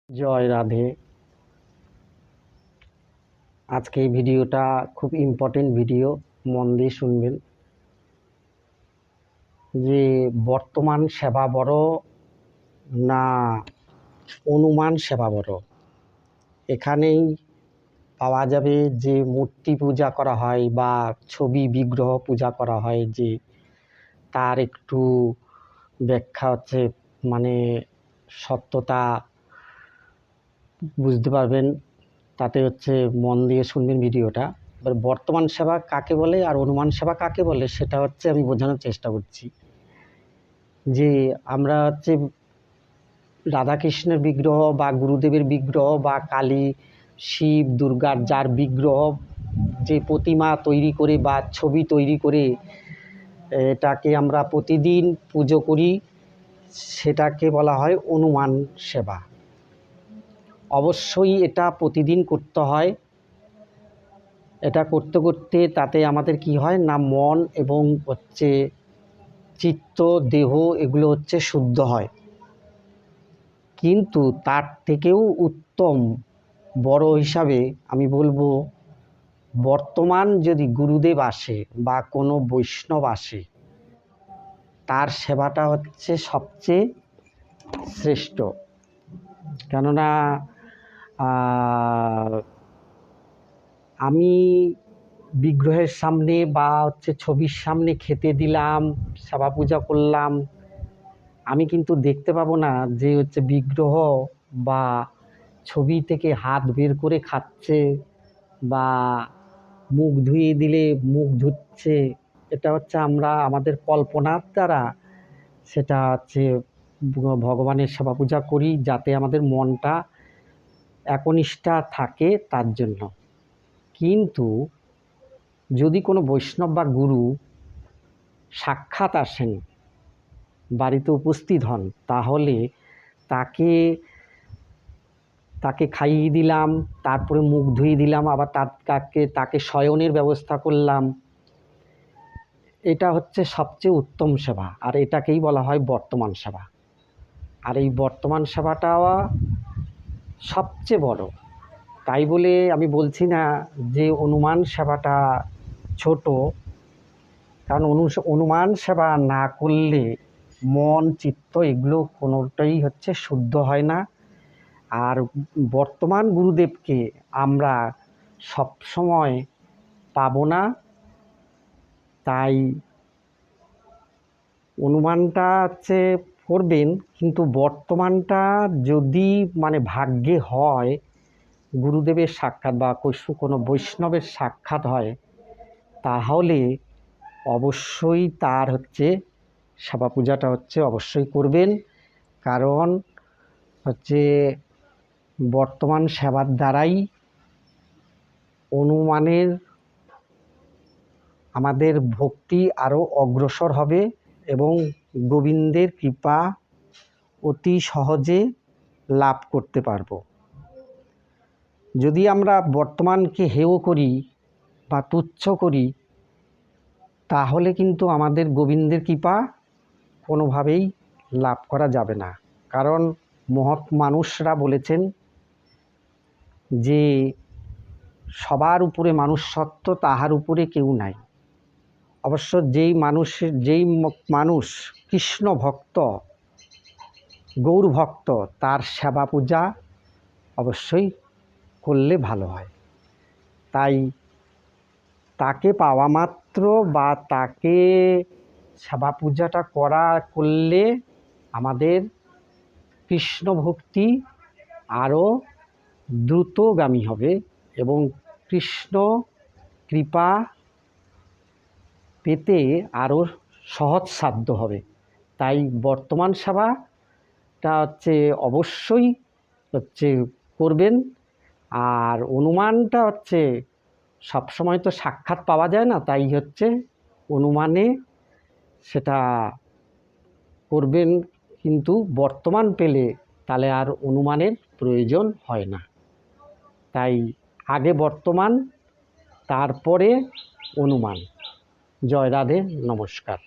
জয় রাধে। আজকে এই ভিডিওটা খুব ইম্পর্টেন্ট ভিডিও, মন দিয়ে শুনবেন। যে বর্তমান সেবা বড় না অনুমান সেবা বড়, এখানেই পাওয়া যাবে যে মূর্তি পূজা করা হয় বা ছবি বিগ্রহ পূজা করা হয়, যে তার একটু ব্যাখ্যা হচ্ছে, মানে সত্যতা বুঝতে পারবেন। তাতে হচ্ছে মন দিয়ে শুনবেন ভিডিওটা। এবার বর্তমান সেবা কাকে বলে আর অনুমান সেবা কাকে বলে সেটা হচ্ছে আমি বোঝানোর চেষ্টা করছি। যে আমরা হচ্ছে রাধাকৃষ্ণের বিগ্রহ বা গুরুদেবের বিগ্রহ বা কালী, শিব, দুর্গার যার বিগ্রহ, যে প্রতিমা তৈরি করে বা ছবি তৈরি করে এটাকে আমরা প্রতিদিন পুজো করি, সেটাকে বলা হয় অনুমান সেবা। অবশ্যই এটা প্রতিদিন করতে হয়। এটা করতে করতে তাতে আমাদের কি হয় না, মন এবং হচ্ছে চিত্ত, দেহ এগুলো হচ্ছে শুদ্ধ হয়। কিন্তু তার থেকেও উত্তম বড় হিসাবে আমি বলবো, বর্তমান যদি গুরুদেব আসে বা কোনো বৈষ্ণব আসে, তার সেবাটা হচ্ছে সবচেয়ে শ্রেষ্ঠ। কেননা আমি বিগ্রহের সামনে বা হচ্ছে ছবির সামনে খেতে দিলাম, সেবা পূজা করলাম, আমি কিন্তু দেখতে পাবো না যে হচ্ছে বিগ্রহ বা ছবি থেকে হাত বের করে খাচ্ছে বা মুখ ধুয়ে দিলে মুখ ধুচ্ছে। এটা হচ্ছে আমরা আমাদের কল্পনার দ্বারা সেটা হচ্ছে ভগবানের সেবা পূজা করি, যাতে আমাদের মনটা একনিষ্ঠা থাকে তার জন্য। কিন্তু যদি কোনো বৈষ্ণব বা গুরু সাক্ষাৎ আসেন, বাড়িতে উপস্থিত হন, তাহলে তাকে তাকে খাইয়ে দিলাম, তারপরে মুখ ধুয়ে দিলাম, আবার তাকে শয়নের ব্যবস্থা করলাম। এটা হচ্ছে সবচেয়ে উত্তম সেবা, আর এটাকেই বলা হয় বর্তমান সেবা। আর এই বর্তমান সেবাটাও সবচেয়ে বড়। তাই বলে আমি বলছি না যে অনুমান সেবাটা ছোট, কারণ অনুমান সেবা না করলে মন, চিত্ত এগুলো কোনোটাই হচ্ছে শুদ্ধ হয় না। আর বর্তমান গুরুদেবকে আমরা সবসময় পাবো না। তাই অনুমানটা হচ্ছে করবেন, কিন্তু বর্তমানটা যদি মানে ভাগ্যে হয়, গুরুদেবের সাক্ষাৎ বা কোনো বৈষ্ণবের সাক্ষাৎ হয়, তাহলে অবশ্যই তার হচ্ছে সেবা পূজাটা হচ্ছে অবশ্যই করবেন। কারণ হচ্ছে বর্তমান সেবার দ্বারাই অনুমানের আমাদের ভক্তি আরও অগ্রসর হবে এবং গোবিন্দের কৃপা অতি সহজে লাভ করতে পারব। যদি আমরা বর্তমানকে হেয় করি বা তুচ্ছ করি, তাহলে কিন্তু আমাদের গোবিন্দের কৃপা কোনোভাবেই লাভ করা যাবে না। কারণ মহৎ মানুষরা বলেছেন যে সবার উপরে মানুষ সত্য, তাহার উপরে কেউ নাই। অবশ্য যেই মানুষ কৃষ্ণ ভক্ত, গৌর ভক্ত, তার সেবা পূজা অবশ্যই করলে ভালো হয়। তাই তাকে পাওয়া মাত্র বা তাকে সেবা পূজাটা করলে আমাদের কৃষ্ণ ভক্তি আরও দ্রুতগামী হবে এবং কৃষ্ণ কৃপা পেতে আরও সহজসাধ্য হবে। তাই বর্তমান সেবাটা হচ্ছে অবশ্যই হচ্ছে করবেন। আর অনুমানটা হচ্ছে সবসময় তো সাক্ষাৎ পাওয়া যায় না, তাই হচ্ছে অনুমানে সেটা করবেন। কিন্তু বর্তমান পেলে তাহলে আর অনুমানের প্রয়োজন হয় না। তাই আগে বর্তমান, তারপরে অনুমান। জয় রাধে, নমস্কার।